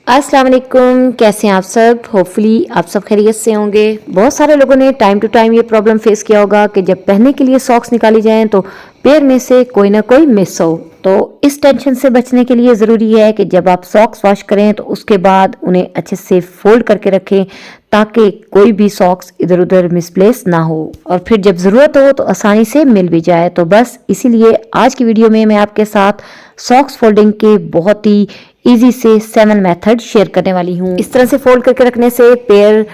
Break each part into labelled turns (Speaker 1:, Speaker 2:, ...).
Speaker 1: अस्सलाम वालेकुम, कैसे हैं आप सब। होपफुली आप सब खैरियत से होंगे। बहुत सारे लोगों ने टाइम टू टाइम ये प्रॉब्लम फेस किया होगा कि जब पहनने के लिए सॉक्स निकाली जाएं तो पेयर में से कोई ना कोई मिस हो। तो इस टेंशन से बचने के लिए ज़रूरी है कि जब आप सॉक्स वॉश करें तो उसके बाद उन्हें अच्छे से फोल्ड करके रखें ताकि कोई भी सॉक्स इधर उधर मिसप्लेस ना हो और फिर जब ज़रूरत हो तो आसानी से मिल भी जाए। तो बस इसीलिए आज की वीडियो में मैं आपके साथ सॉक्स फोल्डिंग के बहुत ही इजी से 7 मेथड शेयर करने वाली हूँ। इस तरह से फोल्ड करके रखने से पेयर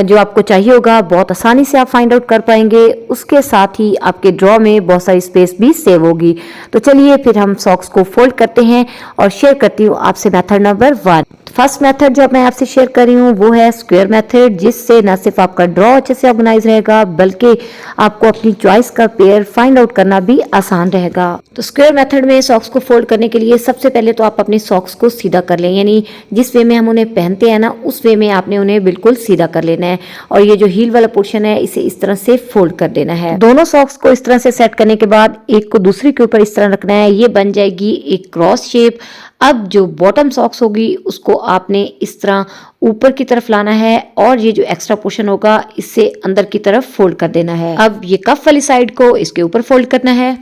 Speaker 1: जो आपको चाहिए होगा बहुत आसानी से आप फाइंड आउट कर पाएंगे। उसके साथ ही आपके ड्रॉ में बहुत सारी स्पेस भी सेव होगी। तो चलिए फिर हम सॉक्स को फोल्ड करते हैं और शेयर करती हूँ आपसे मेथड नंबर 1। फर्स्ट मेथड जो मैं आपसे शेयर कर रही हूँ वो है स्क्वायर मेथड, जिससे न सिर्फ आपका ड्रॉ अच्छे से ऑर्गेनाइज रहेगा बल्कि आपको अपनी चॉइस का पेयर फाइंड आउट करना भी आसान रहेगा। तो स्क्वायर मेथड में सॉक्स को फोल्ड करने के लिए सबसे पहले तो आप अपने सॉक्स को सीधा कर लें, यानी जिस वे में हम उन्हें पहनते हैं ना उस वे में आपने उन्हें बिल्कुल सीधा कर लेना है और ये जो हील वाला पोर्शन है इसे इस तरह से फोल्ड कर देना है। दोनों सॉक्स को इस तरह से सेट करने के बाद एक को दूसरी के ऊपर इस तरह रखना है, ये बन जाएगी एक क्रॉस शेप। अब जो बॉटम सॉक्स होगी उसको आपने इस तरह ऊपर की तरफ लाना है और ये जो एक्स्ट्रा पोर्शन होगा इससे अंदर की तरफ फोल्ड कर देना है। अब ये कफ वाली साइड को इसके ऊपर फोल्ड करना है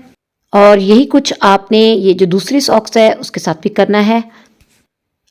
Speaker 1: और यही कुछ आपने ये जो दूसरी सॉक्स है उसके साथ भी करना है।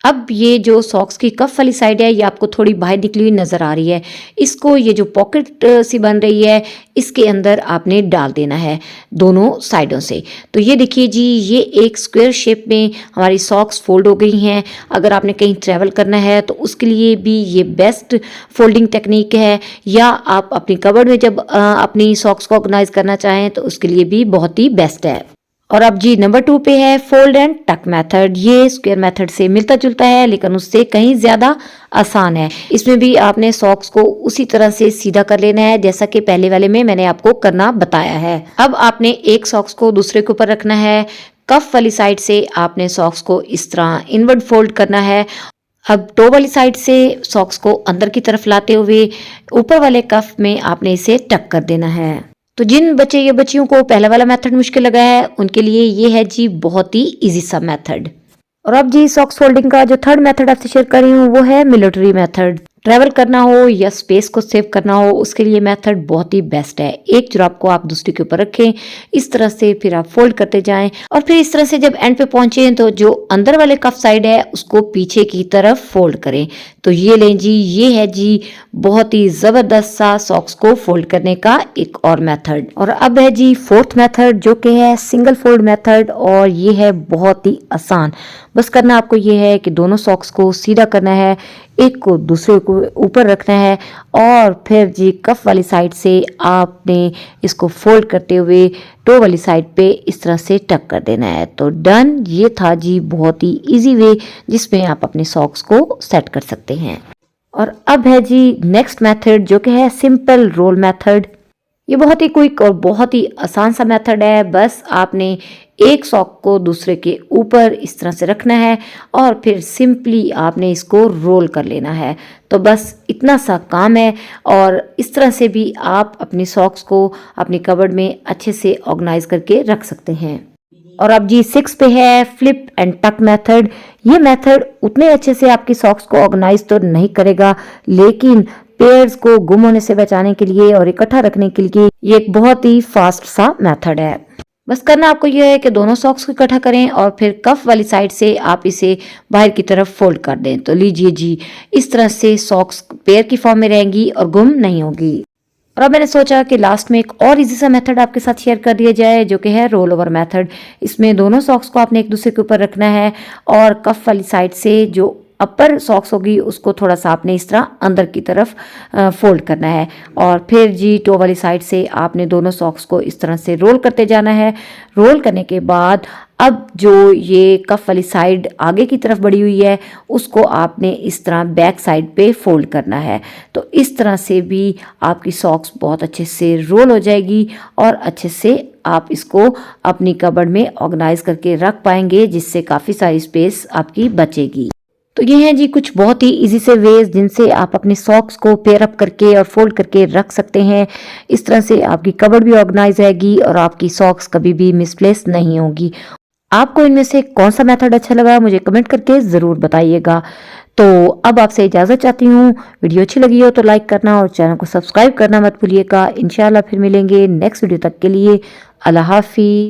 Speaker 1: अब ये जो सॉक्स की कफ वाली साइड है ये आपको थोड़ी बाहर निकली हुई नज़र आ रही है, इसको ये जो पॉकेट सी बन रही है इसके अंदर आपने डाल देना है दोनों साइडों से। तो ये देखिए जी, ये एक स्क्वायर शेप में हमारी सॉक्स फोल्ड हो गई हैं। अगर आपने कहीं ट्रैवल करना है तो उसके लिए भी ये बेस्ट फोल्डिंग टेक्निक है, या आप अपनी कबर्ड में जब अपनी सॉक्स को ऑर्गेनाइज करना चाहें तो उसके लिए भी बहुत ही बेस्ट है। और अब जी नंबर 2 पे है फोल्ड एंड टक मेथड। ये स्क्वायर मेथड से मिलता जुलता है लेकिन उससे कहीं ज्यादा आसान है। इसमें भी आपने सॉक्स को उसी तरह से सीधा कर लेना है जैसा कि पहले वाले में मैंने आपको करना बताया है। अब आपने एक सॉक्स को दूसरे के ऊपर रखना है, कफ वाली साइड से आपने सॉक्स को इस तरह इनवर्ड फोल्ड करना है। अब टो वाली साइड से सॉक्स को अंदर की तरफ लाते हुए ऊपर वाले कफ में आपने इसे टक कर देना है। तो जिन बच्चे या बच्चियों को पहला वाला मेथड मुश्किल लगा है उनके लिए ये है जी बहुत ही इजी सा मेथड। और अब जी सॉक्स फोल्डिंग का जो थर्ड मेथड आपसे शेयर कर रही हूँ वो है मिलिट्री मेथड। ट्रैवल करना हो या स्पेस को सेव करना हो उसके लिए मेथड बहुत ही बेस्ट है। एक जुराब को आप दूसरे के ऊपर रखें, इस तरह से फिर आप फोल्ड करते जाएं और फिर इस तरह से जब एंड पे पहुंचे तो जो अंदर वाले कफ साइड है उसको पीछे की तरफ फोल्ड करें। तो ये लें जी, ये है जी बहुत ही जबरदस्त सा सॉक्स को फोल्ड करने का एक और मेथड। और अब है जी फोर्थ मेथड जो कि है सिंगल फोल्ड मेथड, और ये है बहुत ही आसान। बस करना आपको ये है कि दोनों सॉक्स को सीधा करना है, एक को दूसरे को ऊपर रखना है और फिर जी कफ वाली साइड से आपने इसको फोल्ड करते हुए टो वाली साइड पे इस तरह से टक कर देना है। तो डन, ये था जी बहुत ही इजी वे जिसमें आप अपने सॉक्स को सेट कर सकते हैं। और अब है जी नेक्स्ट मेथड जो कि है सिंपल रोल मेथड। ये बहुत ही क्विक और बहुत ही आसान सा मेथड है। बस आपने एक सॉक को दूसरे के ऊपर इस तरह से रखना है और फिर सिंपली आपने इसको रोल कर लेना है। तो बस इतना सा काम है और इस तरह से भी आप अपनी सॉक्स को अपनी कबर्ड में अच्छे से ऑर्गेनाइज करके रख सकते हैं। और अब जी 6 पे है फ्लिप एंड टक मेथड। ये मेथड उतने अच्छे से आपकी सॉक्स को ऑर्गेनाइज तो नहीं करेगा लेकिन पेयर्स को गुम होने से बचाने के लिए और इकट्ठा रखने के लिए ये एक बहुत ही फास्ट सा मेथड है। बस करना आपको यह है कि दोनों सॉक्स को इकट्ठा करें और फिर कफ वाली साइड से आप इसे बाहर की तरफ फोल्ड कर दें। तो लीजिए जी, इस तरह से सॉक्स पेयर की फॉर्म में रहेंगी और गुम नहीं होगी। और अब मैंने सोचा कि लास्ट में एक और इजी सा मेथड आपके साथ शेयर कर दिया जाए जो कि है रोल ओवर मेथड। इसमें दोनों सॉक्स को आपने एक दूसरे के ऊपर रखना है और कफ वाली साइड से जो अपर सॉक्स होगी उसको थोड़ा सा आपने इस तरह अंदर की तरफ फोल्ड करना है और फिर जी टो वाली साइड से आपने दोनों सॉक्स को इस तरह से रोल करते जाना है। रोल करने के बाद अब जो ये कफ वाली साइड आगे की तरफ बढ़ी हुई है उसको आपने इस तरह बैक साइड पे फोल्ड करना है। तो इस तरह से भी आपकी सॉक्स बहुत अच्छे से रोल हो जाएगी और अच्छे से आप इसको अपनी कबर्ड में ऑर्गेनाइज करके रख पाएंगे जिससे काफ़ी सारी स्पेस आपकी बचेगी। तो ये हैं जी कुछ बहुत ही इजी से वेज जिनसे आप अपने सॉक्स को पेयर अप करके और फोल्ड करके रख सकते हैं। इस तरह से आपकी कबर्ड भी ऑर्गेनाइज रहेगी और आपकी सॉक्स कभी भी मिसप्लेस नहीं होगी। आपको इनमें से कौन सा मेथड अच्छा लगा मुझे कमेंट करके ज़रूर बताइएगा। तो अब आपसे इजाज़त चाहती हूँ। वीडियो अच्छी लगी हो तो लाइक करना और चैनल को सब्सक्राइब करना मत भूलिएगा। इंशाल्लाह फिर मिलेंगे नेक्स्ट वीडियो तक के लिए। अल्लाह हाफिज़।